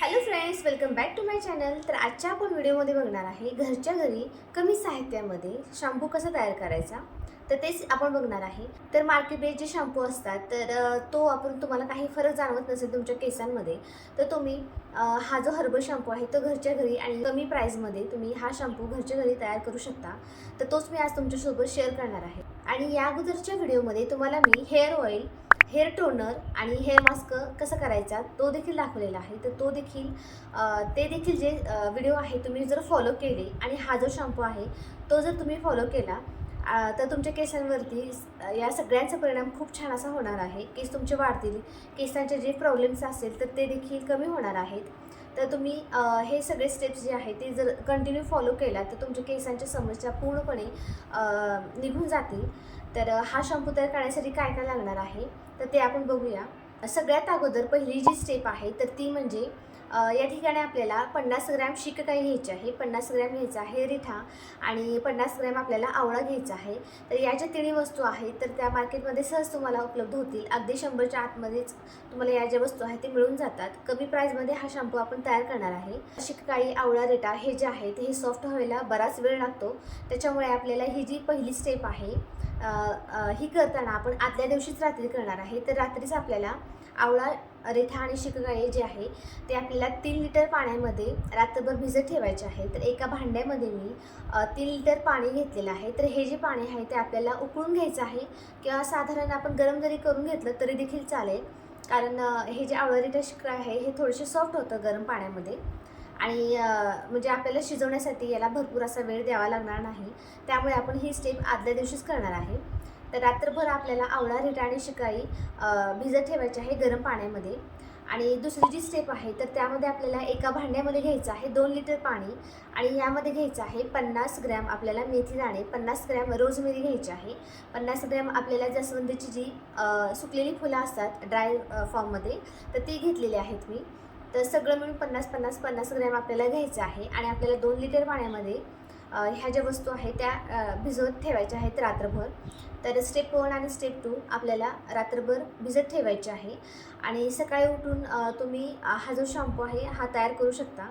Hello friends, welcome back to my channel. तर आजच्या आपण व्हिडिओमध्ये बघणार आहे घरच्या घरी कमी साहित्यामध्ये शॅम्पू कसा तयार करायचा. तर तेच आपण बघणार आहे. तर मार्केटमध्ये जे शॅम्पू असतात तर तो वापरून तुम्हाला काही फरक जाणवत नसेल तुमच्या केसांमध्ये, तर तुम्ही हा जो हर्बल शॅम्पू आहे तो घरच्या घरी आणि कमी प्राईसमध्ये तुम्ही हा शॅम्पू घरच्या घरी तयार करू शकता. तर तोच मी आज तुमच्यासोबत शेअर करणार आहे. आणि या अगोदरच्या व्हिडिओमध्ये तुम्हाला मी हेअर ऑइल, हेअर टोनर आणि हेअर मास्क कसं करायचा तो देखील दाखवलेला आहे. तर ते देखील जे व्हिडिओ आहे तुम्ही जर फॉलो केले आणि हा जो शॅम्पू आहे तो जर तुम्ही फॉलो केला तर तुमच्या केसांवरती या सगळ्यांचा परिणाम खूप छान असा होणार आहे. केस तुमचे वाढतील, केसांचे जे प्रॉब्लेम्स असेल तर ते देखील कमी होणार आहेत. तर तुम्ही हे सगळे स्टेप्स जे आहेत ते जर कंटिन्यू फॉलो केला तर तुमच्या केसांच्या समस्या पूर्णपणे निघून जातील. तर हा शॅम्पू तयार करण्यासाठी काय काय लागणार आहे तर ते आपण बघूया. सगळ्यात अगोदर पहिली जी स्टेप आहे तर ती म्हणजे या ठिकाणी आपल्याला 50 ग्रॅम शिककाई घ्यायची आहे, 50 ग्रॅम घ्यायचा आहे रिठा आणि 50 ग्रॅम आपल्याला आवळा घ्यायचा आहे. तर या ज्या तिन्ही वस्तू आहेत तर त्या मार्केटमध्ये सहज तुम्हाला उपलब्ध होतील. अगदी 100च्या आतमध्येच तुम्हाला या ज्या वस्तू आहेत ते मिळून जातात. कमी प्राईजमध्ये हा शॅम्पू आपण तयार करणार आहे. शिककाई, आवळा, रिठा हे जे आहे हे सॉफ्ट व्हायला बराच वेळ लागतो. त्याच्यामुळे आपल्याला ही जी पहिली स्टेप आहे ही करताना आपण आदल्या दिवशीच रात्री करणार आहे. तर रात्रीच आपल्याला आवळा, रिठा आणि शिककाई जे आहे ते आपल्याला 3 लिटर पाण्यामध्ये रात्रभर भिजत ठेवायचे आहे. तर एका भांड्यामध्ये मी 3 लिटर पाणी घेतलेलं आहे. तर हे जे पाणी आहे ते आपल्याला उकळून घ्यायचं आहे किंवा साधारण आपण गरम जरी करून घेतलं तरी देखील चालेल. कारण हे जे आवळा, रिठा, शिककाई आहे हे थोडेसे सॉफ्ट होतं गरम पाण्यामध्ये आणि म्हणजे आपल्याला शिजवण्यासाठी याला भरपूर असा वेळ द्यावा लागणार नाही. त्यामुळे आपण ही स्टेप आदल्या दिवशीच करणार आहे. तर रात्रभर आपल्याला आवळा, रिठा आणि शिकाई भिजत ठेवायची आहे गरम पाण्यामध्ये. आणि दुसरी जी स्टेप आहे तर त्यामध्ये आपल्याला एका भांड्यामध्ये घ्यायचं आहे 2 लिटर पाणी आणि यामध्ये घ्यायचं आहे 50 ग्रॅम आपल्याला मेथी दाणे, 50 ग्रॅम रोजमेरी घ्यायची आहे, 50 ग्रॅम आपल्याला जास्वंदीची जी सुकलेली फुलं असतात ड्राय फॉर्ममध्ये तर ती घेतलेली आहेत मी. तर सगळं मिळून 50 ग्रॅम आपल्याला घ्यायचं आहे आणि आपल्याला 2 लिटर पाण्यामध्ये ह्या ज्या वस्तू आहेत त्या भिजवत ठेवायच्या आहेत रात्रभर. तर स्टेप 1 आणि स्टेप 2 आपल्याला रात्रभर भिजत ठेवायचे आहे आणि सकाळी उठून तुम्ही हा जो शॅम्पू आहे हा तयार करू शकता.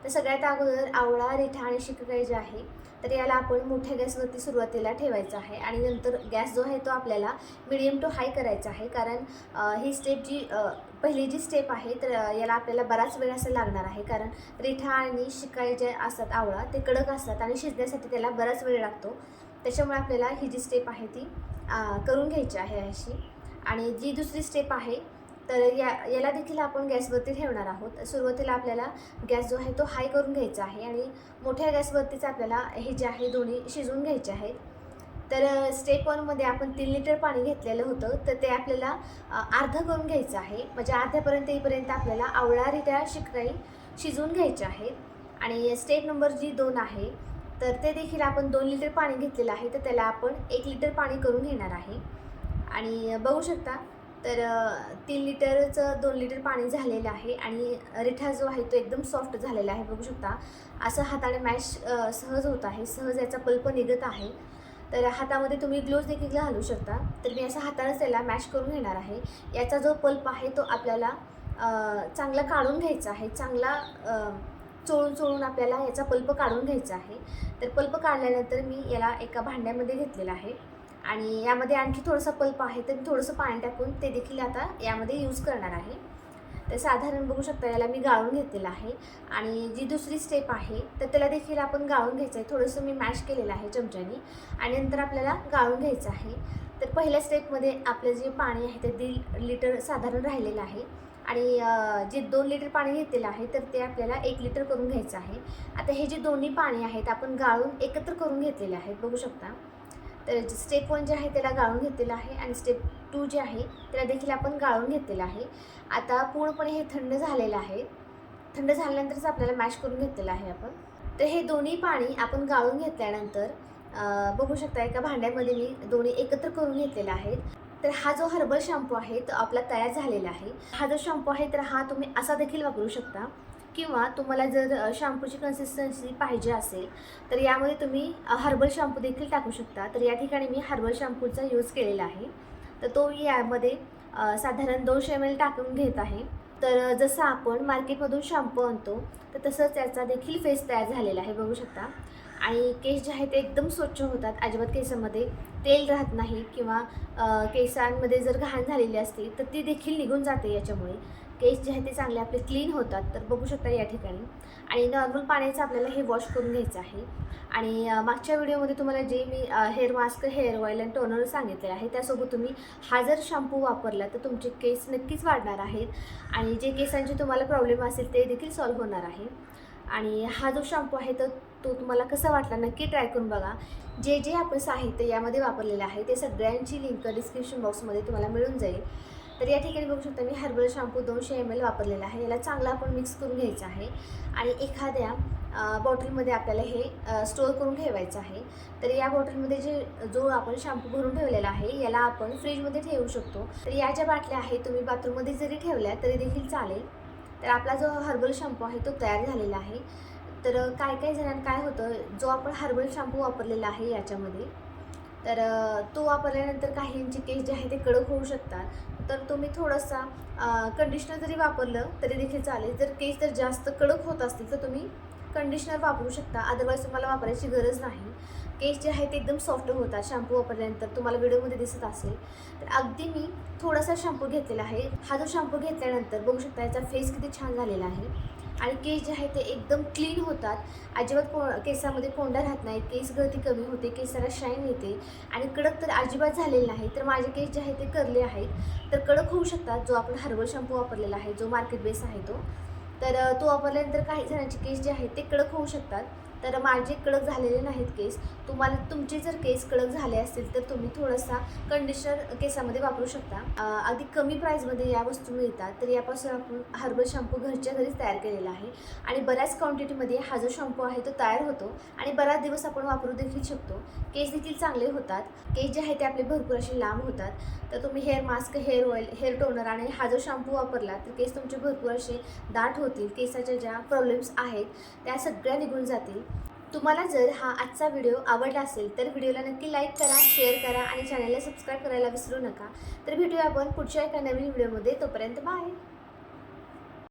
तर सगळ्यात अगोदर आवळा, रिठा आणि शिककाई जे आहे तर याला आपण मोठ्या गॅसवरती सुरुवातीला ठेवायचं आहे आणि नंतर गॅस जो आहे तो आपल्याला मिडियम टू हाय करायचा आहे. कारण ही स्टेप जी पहिली जी स्टेप आहे तर याला आपल्याला बराच वेळ असं लागणार आहे. कारण रिठा आणि शिकाई जे असतात आवळा ते कडक असतात आणि शिजण्यासाठी त्याला बराच वेळ लागतो. त्याच्यामुळे आपल्याला ही जी स्टेप आहे ती करून घ्यायची आहे अशी. आणि जी दुसरी स्टेप आहे तर याला देखील आपण गॅसवरती ठेवणार आहोत. सुरुवातीला आपल्याला गॅस जो आहे तो हाय करून घ्यायचा आहे आणि मोठ्या गॅसवरतीच आपल्याला हे जे आहे दोन्ही शिजवून घ्यायचे आहेत. तर स्टेप 1मध्ये आपण 3 लिटर पाणी घेतलेलं होतं तर ते आपल्याला अर्धं करून घ्यायचं आहे. म्हणजे अर्ध्यापर्यंत येईपर्यंत आपल्याला आवळा, रिठा, शिककाई शिजवून घ्यायचे आहेत. आणि स्टेप नंबर जी 2 आहे तर ते देखील आपण 2 लिटर पाणी घेतलेलं आहे तर त्याला आपण 1 लिटर पाणी करून घेणार आहे. आणि बघू शकता तर 3 लिटरचं 2 लिटर पाणी झालेलं आहे आणि रिठा जो आहे तो एकदम सॉफ्ट झालेला आहे. बघू शकता असं हाताने मॅश सहज होत आहे, सहज याचा पल्प निघत आहे. तर हातामध्ये तुम्ही ग्लोव्ज देखील घालू शकता. तर मी असं हातानेच त्याला मॅश करून घेणार आहे. याचा जो पल्प आहे तो आपल्याला चांगला काढून घ्यायचा आहे. चांगला चोळून चोळून आपल्याला याचा पल्प काढून घ्यायचा आहे. तर पल्प काढल्यानंतर मी याला एका भांड्यामध्ये घेतलेला आहे आणि यामध्ये आणखी थोडासा पल्प आहे तर मी थोडंसं पाणी टाकून ते देखील आता यामध्ये यूज करणार आहे. तर साधारण बघू शकता याला मी गाळून घेतलेलं आहे. आणि जी दुसरी स्टेप आहे तर त्याला देखील आपण गाळून घ्यायचं आहे. थोडंसं मी मॅश केलेलं आहे चमच्याने आणि नंतर आपल्याला गाळून घ्यायचं आहे. तर पहिल्या स्टेपमध्ये आपलं जे पाणी आहे ते 1.5 लिटर साधारण राहिलेलं आहे आणि जे 2 लिटर पाणी घेतलेलं आहे तर ते आपल्याला 1 लिटर करून घ्यायचं आहे. आता हे जे दोन्ही पाणी आहेत आपण गाळून एकत्र करून घेतलेले आहेत बघू शकता. तर स्टेप 1 जे आहे त्याला गाळून घेतलेलं आहे आणि स्टेप 2 जे आहे त्याला देखील आपण गाळून घेतलेलं आहे. आता पूर्णपणे हे थंड झालेलं आहे. थंड झाल्यानंतरच आपल्याला मॅश करून घेतलेलं आहे आपण. तर हे दोन्ही पाणी आपण गाळून घेतल्यानंतर बघू शकता एका भांड्यामध्ये मी दोन्ही एकत्र करून घेतलेला आहे. तर हा जो हर्बल शॅम्पू आहे तो आपला तयार झालेला आहे. हा जो शॅम्पू आहे तर हा तुम्ही असा देखील वापरू शकता किंवा तुम्हाला जर शॅम्पूची कन्सिस्टन्सी पाहिजे असेल तर यामध्ये तुम्ही हर्बल शॅम्पू देखील टाकू शकता. तर या ठिकाणी मी हर्बल शॅम्पूचा यूज केलेला आहे. तर तो यामध्ये साधारण 200 ml टाकून घेत आहे. तर जसं आपण मार्केटमधून शॅम्पू आणतो तर तसंच त्याचा देखील फेस तयार झालेला आहे, बघू शकता. आणि केस जे आहे ते एकदम स्वच्छ होतात, अजिबात केसामध्ये तेल राहत नाही किंवा केसांमध्ये जर घाण झालेली असते तर ती देखील निघून जाते याच्यामुळे. केस जे आहे ते चांगले आपले क्लीन होतात, तर बघू शकता या ठिकाणी. आणि नॉर्मल पाण्याचं आपल्याला हे वॉश करून घ्यायचं आहे. आणि मागच्या व्हिडिओमध्ये तुम्हाला जे मी हेअर मास्क, हेअर ऑइल आणि टोनर सांगितले आहे, त्यासोबत तुम्ही हा जर शॅम्पू वापरला तर तुमचे केस नक्कीच वाढणार आहेत आणि जे केसांचे तुम्हाला प्रॉब्लेम असेल ते देखील सॉल्व्ह होणार आहे. आणि हा जो शॅम्पू आहे तर तो तुम्हाला कसा वाटला नक्की ट्राय करून बघा. जे जे आपण साहित्य यामध्ये वापरलेलं आहे ते सगळ्यांची लिंक डिस्क्रिप्शन बॉक्समध्ये तुम्हाला मिळून जाईल. तर या ठिकाणी बघू शकता मी हर्बल शॅम्पू 200 ml वापरलेला आहे. याला चांगला आपण मिक्स करून घ्यायचं आहे आणि एखाद्या बॉटलमध्ये आपल्याला हे स्टोअर करून ठेवायचं आहे. तर या बॉटलमध्ये जो आपण शॅम्पू भरून ठेवलेला आहे याला आपण फ्रीजमध्ये ठेवू शकतो. तर या ज्या बाटल्या आहेत तुम्ही बाथरूममध्ये जरी ठेवल्या तरी देखील चालेल. तर आपला जो हर्बल शॅम्पू आहे तो तयार झालेला आहे. तर काही जणांना काय होतं, जो आपण हर्बल शॅम्पू वापरलेला आहे याच्यामध्ये, तर तो वापरल्यानंतर काहींचे केस जे आहे ते कडक होऊ शकतात. तर तुम्ही थोडासा कंडिशनर जरी वापरलं तरी देखील चालेल. जर केस जर जास्त कडक होत असतील तर तुम्ही कंडिशनर वापरू शकता, अदरवाईज तुम्हाला वापरायची गरज नाही. केस जे आहे ते एकदम सॉफ्ट होतात शॅम्पू वापरल्यानंतर, तुम्हाला व्हिडिओमध्ये दिसत असेल. तर अगदी मी थोडासा शॅम्पू घेतलेला आहे. हा जो शॅम्पू घेतल्यानंतर बघू शकता याचा फेस किती छान झालेला आहे आणि केस जे आहे ते एकदम क्लीन होतात. अजिबात केसामध्ये कोंडा राहत नाही, केस गळती कमी होते, केसाला शाईन येते आणि कडक तर अजिबात झालेलं नाही. तर माझे केस जे आहे ते कर्ली आहेत, तर कडक होऊ शकतात. जो आपण हर्बल शॅम्पू वापरलेला आहे, जो मार्केट बेस आहे तर तो वापरल्यानंतर काही जणांचे केस जे आहेत ते कडक होऊ शकतात. तर माझे कडक झालेले नाहीत केस. तुमचे जर केस कडक झाले असतील तर तुम्ही थोडासा कंडिशनर केसामध्ये वापरू शकता. अगदी कमी प्राईजमध्ये या वस्तू मिळतात. तर यापासून आपण हर्बल शॅम्पू घरच्या घरीच तयार केलेला आहे आणि बऱ्याच क्वांटिटीमध्ये हा जो शॅम्पू आहे तो तयार होतो आणि बराच दिवस आपण वापरू देखील शकतो. केस देखील चांगले होतात. केस जे आहे ते आपले भरपूर असे लांब होतात. तर तुम्ही hair mask, hair oil, hair toner आणि हा जो शॅम्पू वापरला तर केस तुमचे भरपूर असे दाट होतील. केसाच्या ज्या प्रॉब्लेम्स आहेत त्या सगळ्या निघून जातील. तुम्हाला जर हा आजचा व्हिडिओ आवडला असेल तर व्हिडिओला नक्की लाईक करा, शेअर करा आणि चॅनलला सबस्क्राईब करायला विसरू नका. तर भेटूया आपण पुढच्या एका नवीन व्हिडिओमध्ये. तोपर्यंत बाय.